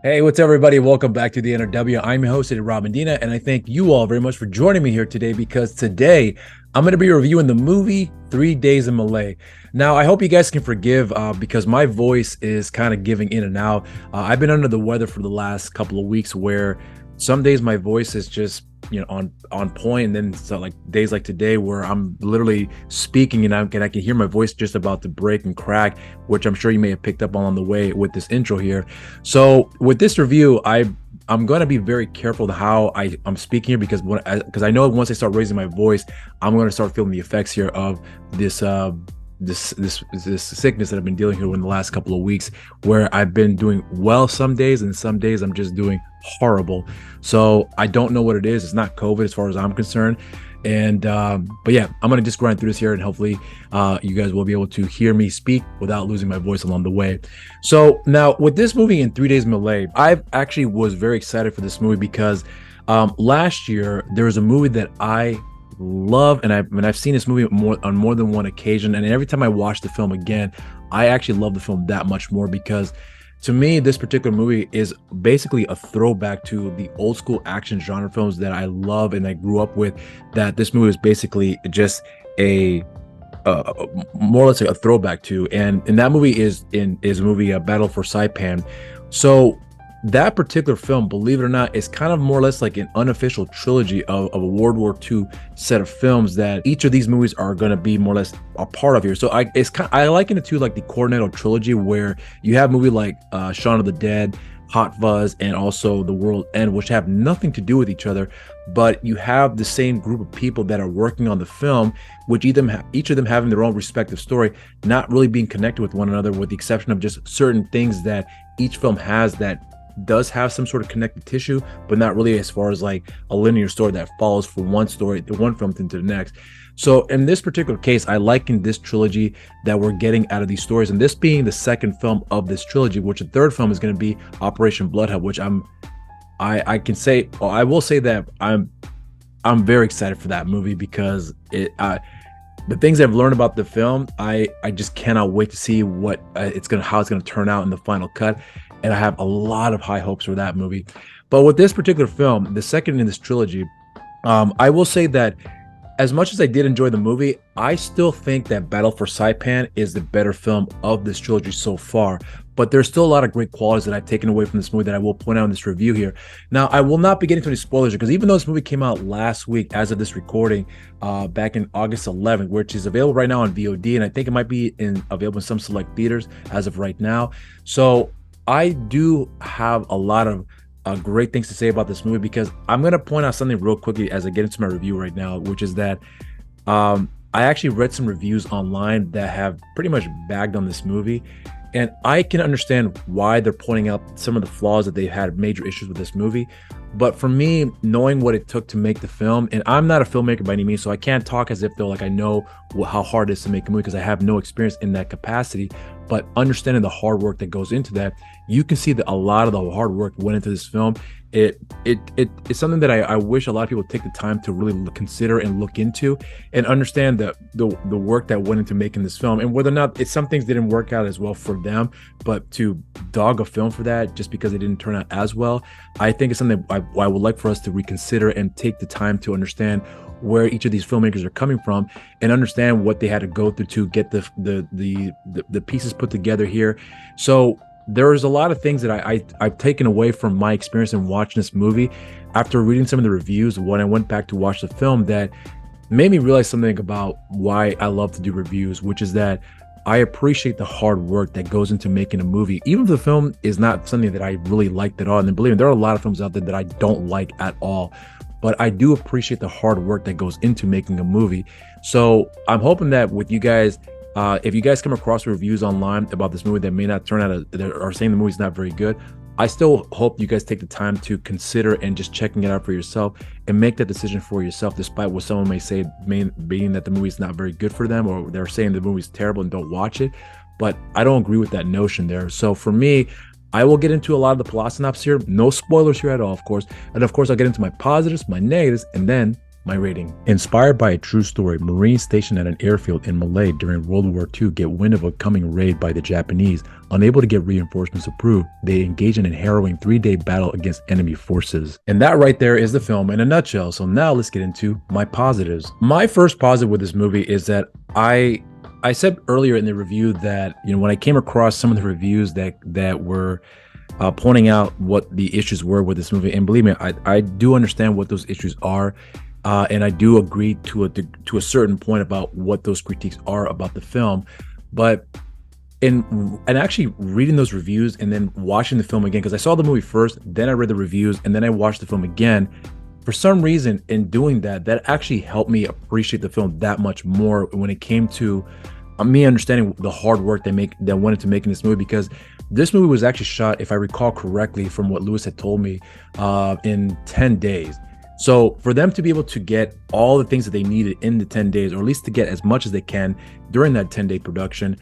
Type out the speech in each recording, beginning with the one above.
Hey, what's up, everybody? Welcome back to the NRW. I'm your host, Rob Medina, and I thank you all very much for joining me here today because today I'm going to be reviewing the movie 3 Days in Malay. Now, I hope you guys can forgive because my voice is kind of giving in and out. I've been under the weather for the last couple of weeks where some days my voice is just on point, and then so like days like today where I'm literally speaking and I can hear my voice just about to break and crack, which I'm sure you may have picked up on the way with this intro here. So with this review, I'm going to be very careful to how I'm speaking here because I know once I start raising my voice, I'm going to start feeling the effects here of this sickness that I've been dealing with in the last couple of weeks, where I've been doing well some days and some days I'm just doing horrible. So I don't know what it is. It's not COVID as far as I'm concerned. And but yeah, I'm gonna just grind through this here, and hopefully you guys will be able to hear me speak without losing my voice along the way. So now with this movie in 3 Days Malay, I actually was very excited for this movie because last year there was a movie that I love, and I've seen this movie on more than one occasion, and every time I watch the film again, I actually love the film that much more because to me, this particular movie is basically a throwback to the old school action genre films that I love and I grew up with. That this movie is basically just a more or less like a throwback to, and that movie is a movie Battle for Saipan. So that particular film, believe it or not, is kind of more or less like an unofficial trilogy of a World War II set of films that each of these movies are going to be more or less a part of here. So I liken it to like the Cornetto trilogy, where you have a movie like Shaun of the Dead, Hot Fuzz, and also The World End, which have nothing to do with each other, but you have the same group of people that are working on the film, which each of them having their own respective story, not really being connected with one another, with the exception of just certain things that each film has that does have some sort of connective tissue, but not really as far as like a linear story that follows from one film into the next. So in this particular case, I liken this trilogy that we're getting out of these stories, and this being the second film of this trilogy, which the third film is going to be Operation Bloodhound, which I will say that I'm very excited for that movie because the things I've learned about the film, I just cannot wait to see how it's gonna turn out in the final cut. And I have a lot of high hopes for that movie. But with this particular film, the second in this trilogy, I will say that as much as I did enjoy the movie, I still think that Battle for Saipan is the better film of this trilogy so far. But there's still a lot of great qualities that I've taken away from this movie that I will point out in this review here. Now, I will not be getting to any spoilers because even though this movie came out last week, as of this recording, back in August 11th, which is available right now on VOD, and I think it might be available in some select theaters as of right now. So I do have a lot of great things to say about this movie because I'm going to point out something real quickly as I get into my review right now, which is that I actually read some reviews online that have pretty much bagged on this movie, and I can understand why they're pointing out some of the flaws that they've had major issues with this movie. But for me, knowing what it took to make the film, and I'm not a filmmaker by any means, so I can't talk as if though like I know how hard it is to make a movie because I have no experience in that capacity. But understanding the hard work that goes into that, you can see that a lot of the hard work went into this film. It's something that I wish a lot of people take the time to really consider and look into and understand the work that went into making this film, and whether or not some things didn't work out as well for them, but to dog a film for that just because it didn't turn out as well, I think it's something I would like for us to reconsider and take the time to understand where each of these filmmakers are coming from and understand what they had to go through to get the pieces put together here. So there's a lot of things that I've taken away from my experience in watching this movie after reading some of the reviews when I went back to watch the film that made me realize something about why I love to do reviews, which is that I appreciate the hard work that goes into making a movie, even if the film is not something that I really liked at all. And believe me, there are a lot of films out there that I don't like at all, but I do appreciate the hard work that goes into making a movie. So I'm hoping that with you guys, if you guys come across reviews online about this movie that may not turn out that are saying the movie's not very good, I still hope you guys take the time to consider and just checking it out for yourself and make that decision for yourself, despite what someone may say, being that the movie's not very good for them, or they're saying the movie's terrible and don't watch it. But I don't agree with that notion there. So for me, I will get into a lot of the plot synopsis here. No spoilers here at all, of course. And of course, I'll get into my positives, my negatives, and then My rating. Inspired by a true story, Marines stationed at an airfield in Malay during World War II get wind of a coming raid by the Japanese. Unable to get reinforcements approved, they engage in a harrowing 3-day battle against enemy forces. And that right there is the film in a nutshell. So now let's get into my positives. My first positive with this movie is that I said earlier in the review that, you know, when I came across some of the reviews that were pointing out what the issues were with this movie, and believe me, I do understand what those issues are. And I do agree to a certain point about what those critiques are about the film, but in actually reading those reviews and then watching the film again, because I saw the movie first, then I read the reviews, and then I watched the film again. For some reason, in doing that actually helped me appreciate the film that much more when it came to me understanding the hard work that went into making this movie, because this movie was actually shot, if I recall correctly, from what Lewis had told me, in 10 days. So for them to be able to get all the things that they needed in the 10 days, or at least to get as much as they can during that 10-day production,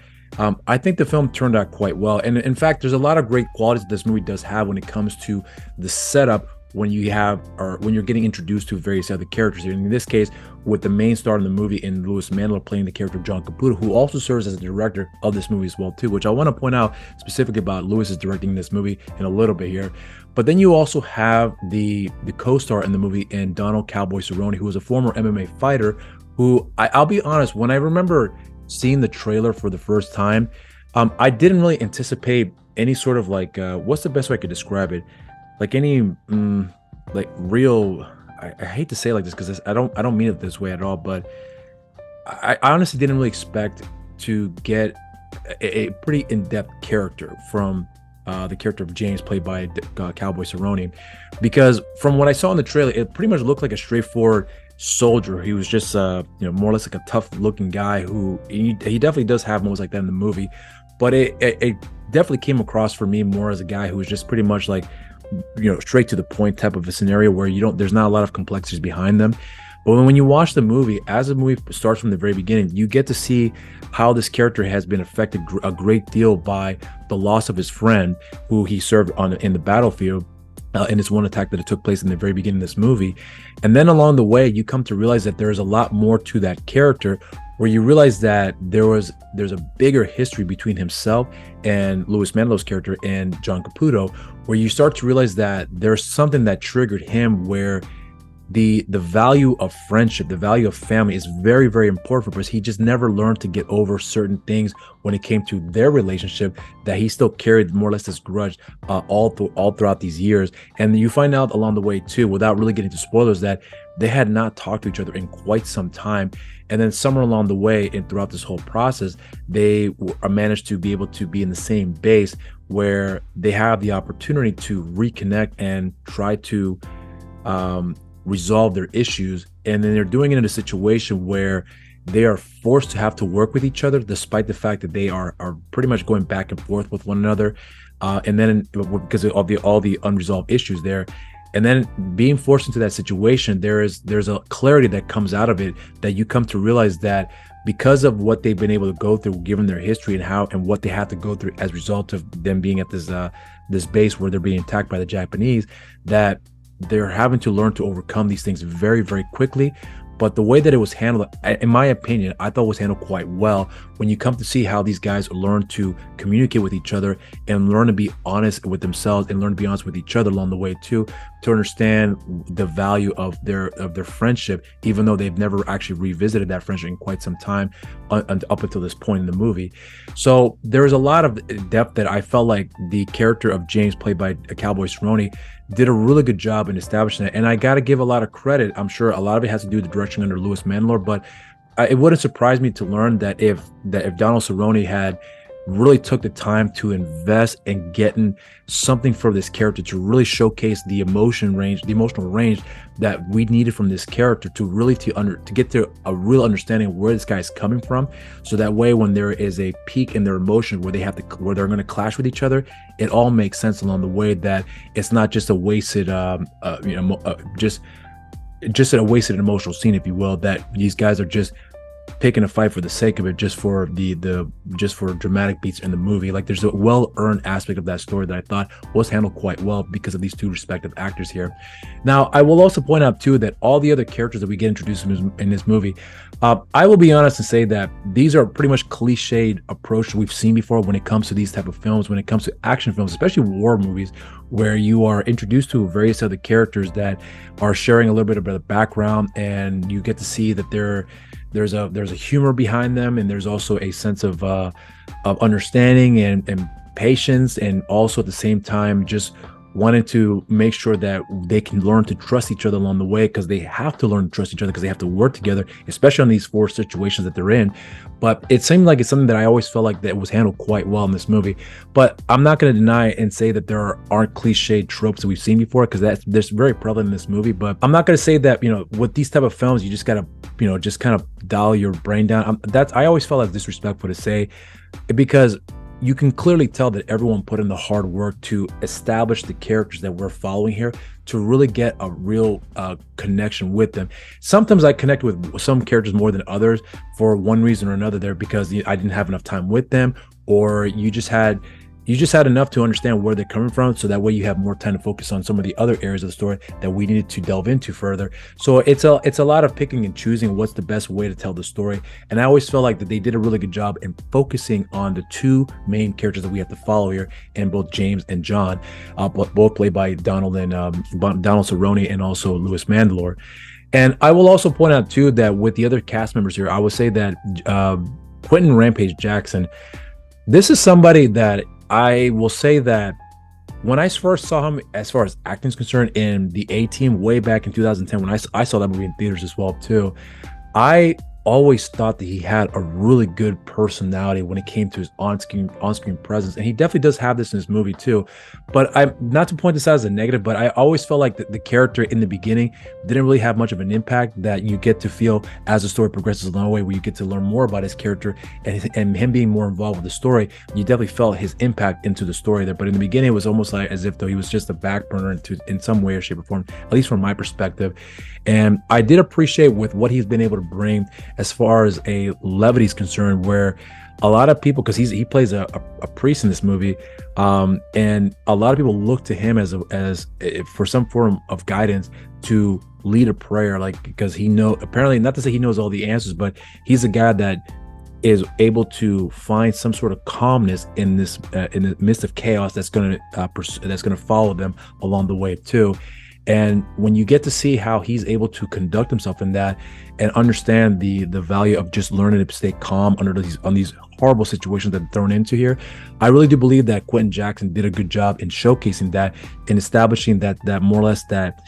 I think the film turned out quite well. And in fact, there's a lot of great qualities that this movie does have when it comes to the setup when you're getting introduced to various other characters. In this case, with the main star in the movie in Louis Mandylor playing the character of John Caputo, who also serves as the director of this movie as well too, which I want to point out specifically about Louis is directing this movie in a little bit here. But then you also have the co-star in the movie in Donald Cowboy Cerrone, who was a former MMA fighter, who I'll be honest, when I remember seeing the trailer for the first time, I didn't really anticipate any sort of like, what's the best way I could describe it? Like any like real, I hate to say it like this because I don't mean it this way at all, but I honestly didn't really expect to get a pretty in-depth character from the character of James, played by Cowboy Cerrone, because from what I saw in the trailer, it pretty much looked like a straightforward soldier. He was just more or less like a tough-looking guy who he definitely does have moments like that in the movie, but it definitely came across for me more as a guy who was just pretty much like, straight to the point type of a scenario where there's not a lot of complexities behind them. But when you watch the movie, as the movie starts from the very beginning, you get to see how this character has been affected a great deal by the loss of his friend, who he served in the battlefield in this one attack that took place in the very beginning of this movie. And then along the way, you come to realize that there's a lot more to that character, where you realize that there's a bigger history between himself and Louis Mandylor's character and John Caputo, where you start to realize that there's something that triggered him, where the value of friendship, the value of family is very, very important for us. He just never learned to get over certain things when it came to their relationship, that he still carried more or less this grudge all throughout these years. And you find out along the way too, without really getting to spoilers, that they had not talked to each other in quite some time. And then somewhere along the way and throughout this whole process, they managed to be able to be in the same base, where they have the opportunity to reconnect and try to resolve their issues. And then they're doing it in a situation where they are forced to have to work with each other, despite the fact that they are pretty much going back and forth with one another. And then because of all the unresolved issues there. And then being forced into that situation, there's a clarity that comes out of it, that you come to realize that because of what they've been able to go through, given their history and what they have to go through as a result of them being at this base where they're being attacked by the Japanese, that they're having to learn to overcome these things very, very quickly. But the way that it was handled, in my opinion, I thought was handled quite well, when you come to see how these guys learn to communicate with each other and learn to be honest with themselves and learn to be honest with each other along the way too, to understand the value of their friendship, even though they've never actually revisited that friendship in quite some time up until this point in the movie. So there's a lot of depth that I felt like the character of James, played by Cowboy Cerrone, did a really good job in establishing it. And I got to give a lot of credit. I'm sure a lot of it has to do with the direction under Louis Mandylor, but it wouldn't surprise me to learn that if Donald Cerrone had really took the time to invest in getting something for this character to really showcase the emotional range that we needed from this character, to really to get to a real understanding of where this guy is coming from, so that way when there is a peak in their emotion where they're going to clash with each other, it all makes sense along the way, that it's not just a wasted just a wasted emotional scene, if you will, that these guys are just picking a fight for the sake of it, just for just for dramatic beats in the movie. Like, there's a well-earned aspect of that story that I thought was handled quite well because of these two respective actors here. Now, I will also point out too that all the other characters that we get introduced in this movie, I will be honest and say that these are pretty much cliched approach we've seen before when it comes to these type of films, when it comes to action films, especially war movies, where you are introduced to various other characters that are sharing a little bit of the background, and you get to see that there's a humor behind them, and there's also a sense of understanding and patience, and also at the same time just wanting to make sure that they can learn to trust each other along the way, because they have to learn to trust each other, because they have to work together, especially on these four situations that they're in. But it seemed like it's something that I always felt like that was handled quite well in this movie. But I'm not going to deny and say that there aren't cliched tropes that we've seen before, because that's very prevalent in this movie. But I'm not going to say that, with these type of films, you just got to, just kind of dial your brain down. I always felt like disrespectful to say, because you can clearly tell that everyone put in the hard work to establish the characters that we're following here, to really get a real connection with them. Sometimes I connect with some characters more than others for one reason or another there, because I didn't have enough time with them, or you just had enough to understand where they're coming from, so that way you have more time to focus on some of the other areas of the story that we needed to delve into further. So it's a lot of picking and choosing what's the best way to tell the story. And I always felt like that they did a really good job in focusing on the two main characters that we have to follow here, in both James and John, both played by Donald Cerrone and also Louis Mandylor. And I will also point out too that with the other cast members here, I would say that Quentin Rampage Jackson, this is somebody that I will say that when I first saw him, as far as acting is concerned, in the A-Team way back in 2010, when I saw that movie in theaters as well too, I always thought that he had a really good personality when it came to his on-screen presence, and he definitely does have this in this movie too. But I'm not to point this out as a negative, but I always felt like the character in the beginning didn't really have much of an impact that you get to feel as the story progresses along the way, where you get to learn more about his character and him being more involved with the story. You definitely felt his impact into the story there. But in the beginning, it was almost like as if though he was just a back burner in some way or shape or form, at least from my perspective. And I did appreciate with what he's been able to bring as far as a levity is concerned, where a lot of people, because he plays a priest in this movie, and a lot of people look to him as for some form of guidance to lead a prayer, like, because apparently, not to say he knows all the answers, but he's a guy that is able to find some sort of calmness in the midst of chaos that's going to follow them along the way too. And when you get to see how he's able to conduct himself in that and understand the value of just learning to stay calm under these horrible situations that they're thrown into here, I really do believe that Quentin Jackson did a good job in showcasing that and establishing that more or less that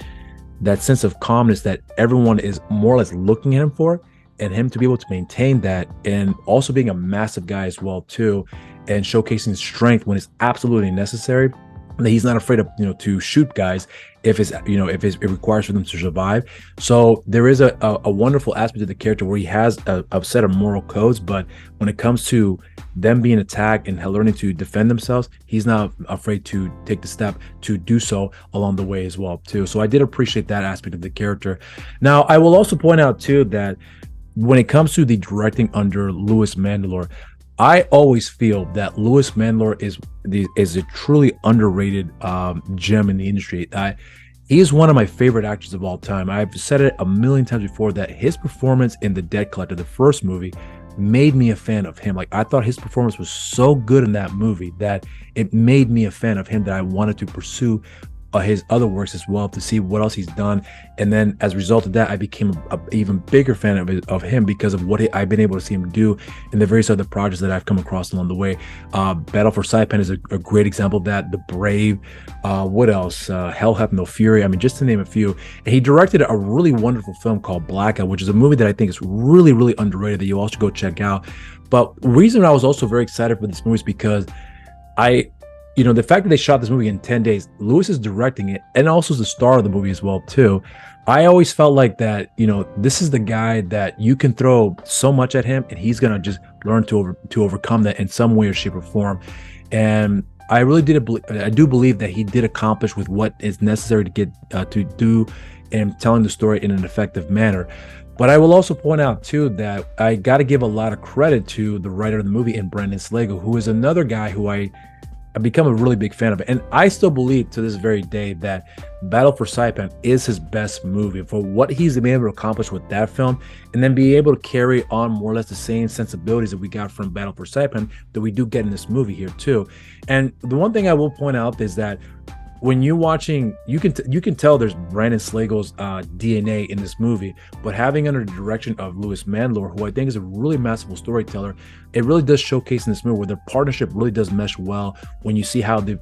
sense of calmness that everyone is more or less looking at him for, and him to be able to maintain that, and also being a massive guy as well too, and showcasing strength when it's absolutely necessary. That he's not afraid of to shoot guys if it requires for them to survive. So there is a wonderful aspect of the character where he has a set of moral codes, but when it comes to them being attacked and learning to defend themselves, he's not afraid to take the step to do so along the way as well too. So I did appreciate that aspect of the character. Now I will also point out too that when it comes to the directing under Louis Mandylor, I always feel that Louis Mandylor is a truly underrated gem in the industry. He is one of my favorite actors of all time. I've said it a million times before that his performance in The Debt Collector, the first movie, made me a fan of him. Like, I thought his performance was so good in that movie that it made me a fan of him, that I wanted to pursue his other works as well, to see what else he's done. And then as a result of that, I became an even bigger fan of him because of what I've been able to see him do in the various other projects that I've come across along the way. Battle for Saipan is a great example of that. The Brave, what else? Hell Hath No Fury. I mean, just to name a few. And he directed a really wonderful film called Blackout, which is a movie that I think is really, really underrated that you all should go check out. But the reason I was also very excited for this movie is because the fact that they shot this movie in 10 days, Louis is directing it and also is the star of the movie as well too. I always felt like that, this is the guy that you can throw so much at him and he's going to just learn to overcome that in some way or shape or form. And I do believe that he did accomplish with what is necessary to get to do and telling the story in an effective manner. But I will also point out too that I got to give a lot of credit to the writer of the movie, and Brendan Slagle, who is another guy who I've become a really big fan of it. And I still believe to this very day that Battle for Saipan is his best movie for what he's been able to accomplish with that film, and then be able to carry on more or less the same sensibilities that we got from Battle for Saipan that we do get in this movie here too. And the one thing I will point out is that when you're watching, you can tell there's Brandon Slagle's DNA in this movie, but having under the direction of Louis Mandylor, who I think is a really masterful storyteller, it really does showcase in this movie where their partnership really does mesh well when you see how the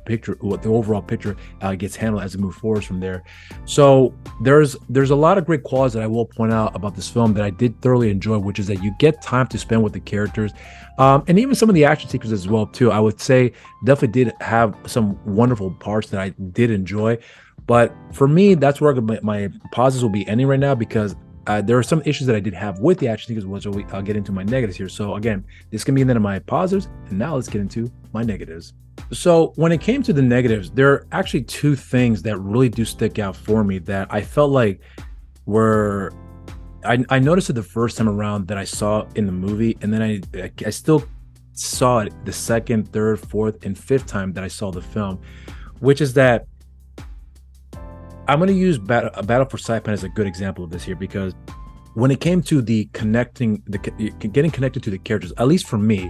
overall picture gets handled as it moves forward from there. So there's a lot of great qualities that I will point out about this film that I did thoroughly enjoy, which is that you get time to spend with the characters, and even some of the action sequences as well too. I would say definitely did have some wonderful parts that I did enjoy, but for me, that's where my positives will be ending right now, because there are some issues that I did have with the action sequences, which I'll get into my negatives here. So again, this can be the end of my positives, and now let's get into my negatives. So when it came to the negatives, there are actually two things that really do stick out for me that I felt like were I noticed it the first time around that I saw in the movie, and then I still saw it the second, third, fourth, and fifth time that I saw the film, which is that I'm going to use Battle for Saipan as a good example of this here, because when it came to getting connected to the characters, at least for me,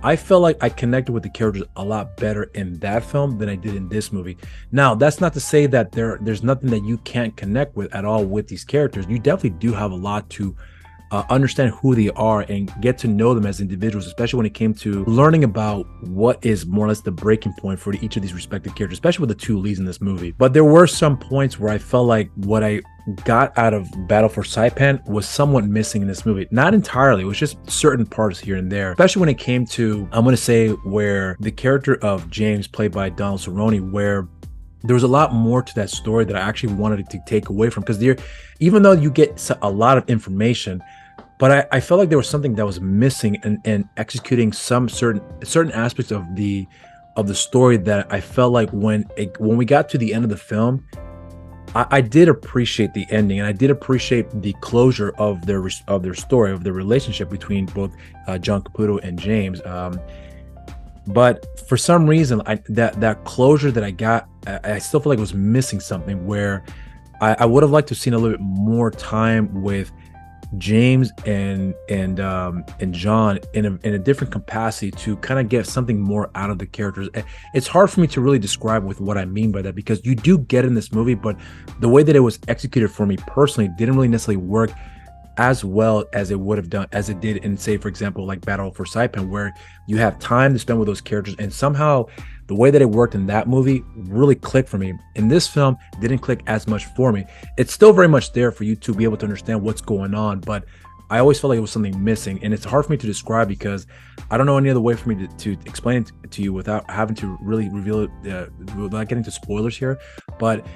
I felt like I connected with the characters a lot better in that film than I did in this movie. Now, that's not to say that there's nothing that you can't connect with at all with these characters. You definitely do have a lot to understand who they are and get to know them as individuals, especially when it came to learning about what is more or less the breaking point for each of these respective characters, especially with the two leads in this movie. But there were some points where I felt like what I got out of Battle for Saipan was somewhat missing in this movie. Not entirely, it was just certain parts here and there, especially when it came to, I'm going to say, where the character of James, played by Donald Cerrone, where there was a lot more to that story that I actually wanted to take away from, because even though you get a lot of information, but I felt like there was something that was missing in executing some certain aspects of the story that I felt like when we got to the end of the film, I did appreciate the ending, and I did appreciate the closure of their story, of their relationship between both John Caputo and James. But for some reason, that closure that I got, I still feel like it was missing something, where I would have liked to have seen a little bit more time with James and John in a different capacity to kind of get something more out of the characters. It's hard for me to really describe with what I mean by that, because you do get in this movie, but the way that it was executed for me personally didn't really necessarily work as well as it would have done, as it did in, say, for example, like Battle for Saipan, where you have time to spend with those characters, and somehow the way that it worked in that movie really clicked for me. In this film, didn't click as much for me. It's still very much there for you to be able to understand what's going on, but I always felt like it was something missing, and it's hard for me to describe because I don't know any other way for me to explain it to you without having to really reveal it, without getting to spoilers here. But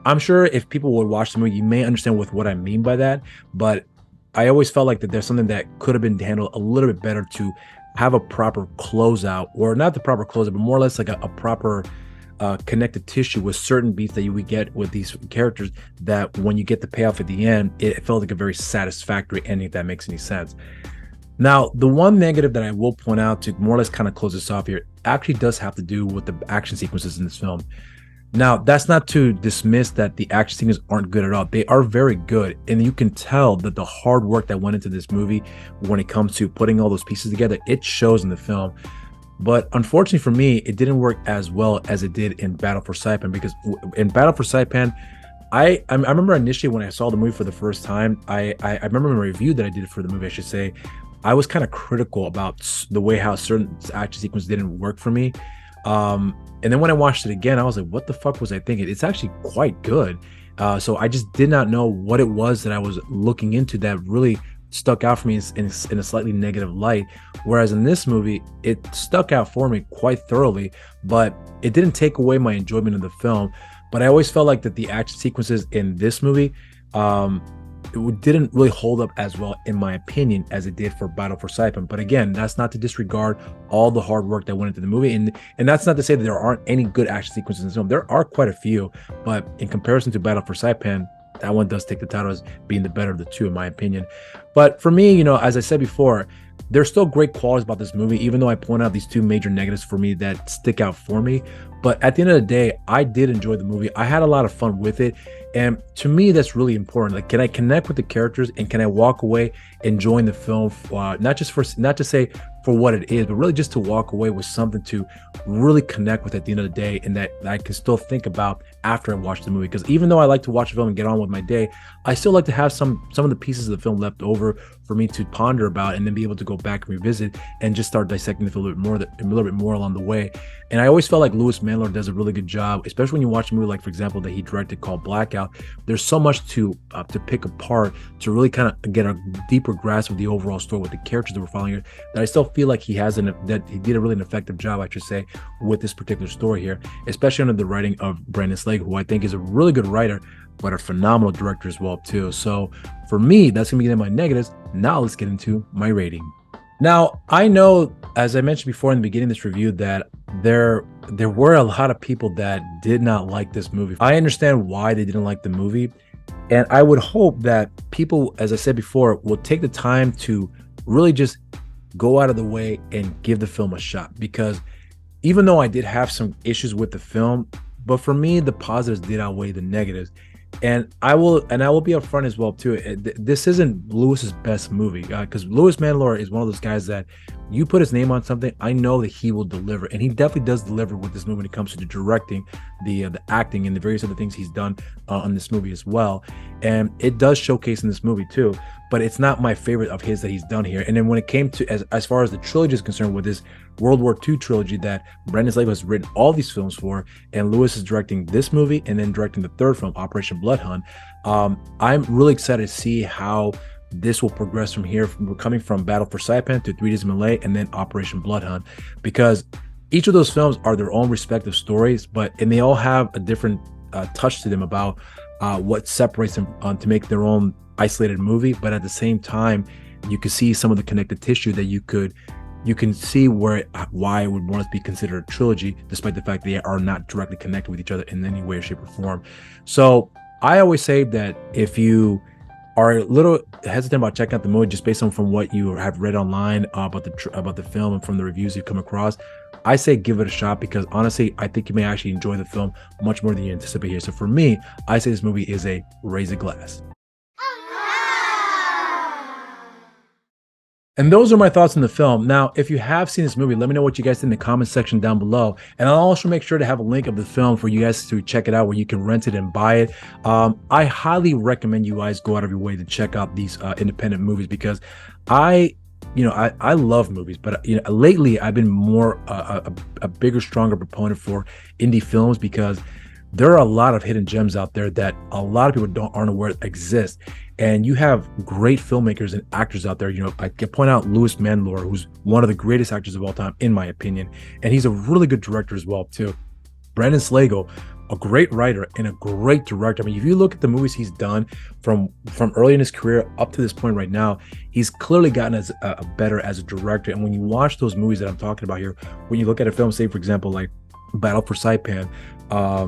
I'm sure if people would watch the movie, you may understand what I mean by that. But I always felt like that there's something that could have been handled a little bit better to have a proper closeout, or not the proper closeout, but more or less like a proper connective tissue with certain beats that you would get with these characters, that when you get the payoff at the end, it felt like a very satisfactory ending, if that makes any sense. Now, the one negative that I will point out to more or less kind of close this off here actually does have to do with the action sequences in this film. Now, that's not to dismiss that the action sequences aren't good at all. They are very good, and you can tell that the hard work that went into this movie when it comes to putting all those pieces together, it shows in the film. But unfortunately for me, it didn't work as well as it did in Battle for Saipan, because in Battle for Saipan, I remember initially when I saw the movie for the first time, I remember in a review that I did for the movie, I should say, I was kind of critical about the way how certain action sequences didn't work for me. And then when I watched it again, I was like, what the fuck was I thinking? It's actually quite good. So I just did not know what it was that I was looking into that really stuck out for me in a slightly negative light. Whereas in this movie, it stuck out for me quite thoroughly, but it didn't take away my enjoyment of the film. But I always felt like that the action sequences in this movie, it didn't really hold up as well, in my opinion, as it did for Battle for Saipan. But again, that's not to disregard all the hard work that went into the movie, and that's not to say that there aren't any good action sequences in this film. There are quite a few, but in comparison to Battle for Saipan, that one does take the title as being the better of the two, in my opinion. But for me, as I said before, there's still great qualities about this movie, even though I point out these two major negatives for me that stick out for me. But at the end of the day, I did enjoy the movie. I had a lot of fun with it. And to me, that's really important. Like, can I connect with the characters, and can I walk away enjoying the film, not to say for what it is, but really just to walk away with something to really connect with at the end of the day, and that I can still think about after I watch the movie. Because even though I like to watch a film and get on with my day, I still like to have some of the pieces of the film left over for me to ponder about, and then be able to go back and revisit and just start dissecting the film a little bit more along the way. And I always felt like Louis Mandylor does a really good job, especially when you watch a movie like, for example, that he directed called Blackout. There's so much to pick apart to really kind of get a deeper grasp of the overall story with the characters that we're following here, that I still feel like he did a really effective job, I should say, with this particular story here, especially under the writing of Brandon Slade, who I think is a really good writer, but a phenomenal director as well too. So for me, that's gonna be my negatives. Now let's get into my rating. Now, I know, as I mentioned before in the beginning of this review, that there were a lot of people that did not like this movie. I understand why they didn't like the movie, and I would hope that people, as I said before, will take the time to really just go out of the way and give the film a shot. Because even though I did have some issues with the film, but for me, the positives did outweigh the negatives. And I will be upfront as well too. This isn't Louis's best movie, because Louis Mandylor is one of those guys that you put his name on something, I know that he will deliver, and he definitely does deliver with this movie when it comes to the directing, the acting, and the various other things he's done on this movie as well. And it does showcase in this movie too, but it's not my favorite of his that he's done here. And then when it came to as far as the trilogy is concerned, with this World War II trilogy that Brandon Slade has written all these films for, and Louis is directing this movie and then directing the third film, Operation Blood Hunt. I'm really excited to see how this will progress from here. We're coming from Battle for Saipan to 3 Days in Malay and then Operation Blood Hunt, because each of those films are their own respective stories, and they all have a different touch to them about what separates them to make their own isolated movie. But at the same time, you can see some of the connective tissue that you can see why it would want to be considered a trilogy, despite the fact they are not directly connected with each other in any way, shape, or form. So I always say that if you are a little hesitant about checking out the movie just based on from what you have read online about the film and from the reviews you've come across, I say give it a shot, because honestly, I think you may actually enjoy the film much more than you anticipate here. So for me, I say this movie is a raise a glass. And those are my thoughts on the film. Now, if you have seen this movie, let me know what you guys think in the comment section down below. And I'll also make sure to have a link of the film for you guys to check it out, where you can rent it and buy it. I highly recommend you guys go out of your way to check out these independent movies, because I love movies, but lately I've been more a bigger, stronger proponent for indie films, because there are a lot of hidden gems out there that a lot of people aren't aware exist. And you have great filmmakers and actors out there. I can point out Louis Mandylor, who's one of the greatest actors of all time, in my opinion. And he's a really good director as well, too. Brandon Slade, a great writer and a great director. I mean, if you look at the movies he's done from early in his career up to this point right now, he's clearly gotten better as a director. And when you watch those movies that I'm talking about here, when you look at a film, say, for example, like Battle for Saipan,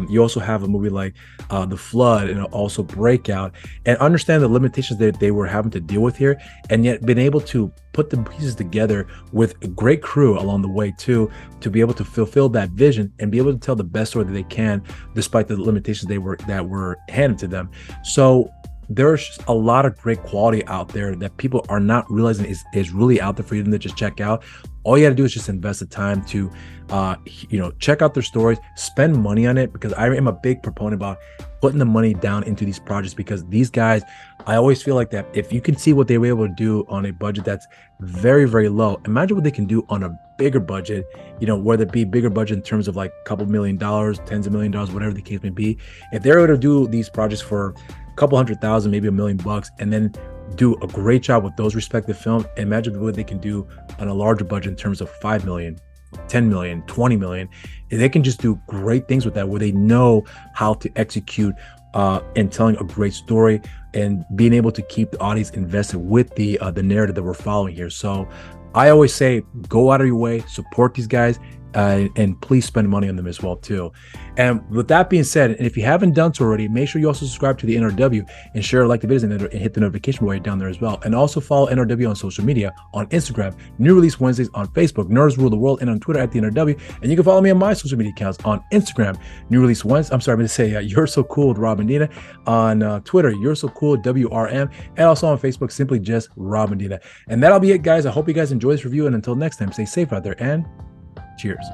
you also have a movie like The Flood and also Breakout, and understand the limitations that they were having to deal with here, and yet been able to put the pieces together with a great crew along the way too, to be able to fulfill that vision and be able to tell the best story that they can, despite the limitations that were handed to them. So there's just a lot of great quality out there that people are not realizing is really out there for you to just check out. All you got to do is just invest the time to, check out their stories, spend money on it, because I am a big proponent about putting the money down into these projects, because these guys, I always feel like that if you can see what they were able to do on a budget that's very, very low, imagine what they can do on a bigger budget, whether it be bigger budget in terms of like a couple $1 million, tens of $1 million, whatever the case may be. If they're able to do these projects for a couple $100,000, maybe $1 million, and then do a great job with those respective films, imagine what they can do on a larger budget in terms of 5 million, 10 million, 20 million. They can just do great things with that, where they know how to execute and telling a great story and being able to keep the audience invested with the narrative that we're following here. So I always say, go out of your way, support these guys, and please spend money on them as well too. And with that being said, and if you haven't done so already, make sure you also subscribe to the NRW and share, like the videos, and hit the notification bell down there as well. And also follow NRW on social media, on Instagram, New Release Wednesdays on Facebook, Nerds Rule the World, and on Twitter at the NRW. And you can follow me on my social media accounts on Instagram, New Release Wednesday. I'm sorry, I'm going to say You're So Cool with Rob Medina. On Twitter, You're So Cool WRM, and also on Facebook, simply just Rob Medina. And that'll be it, guys. I hope you guys enjoy this review. And until next time, stay safe out there and cheers.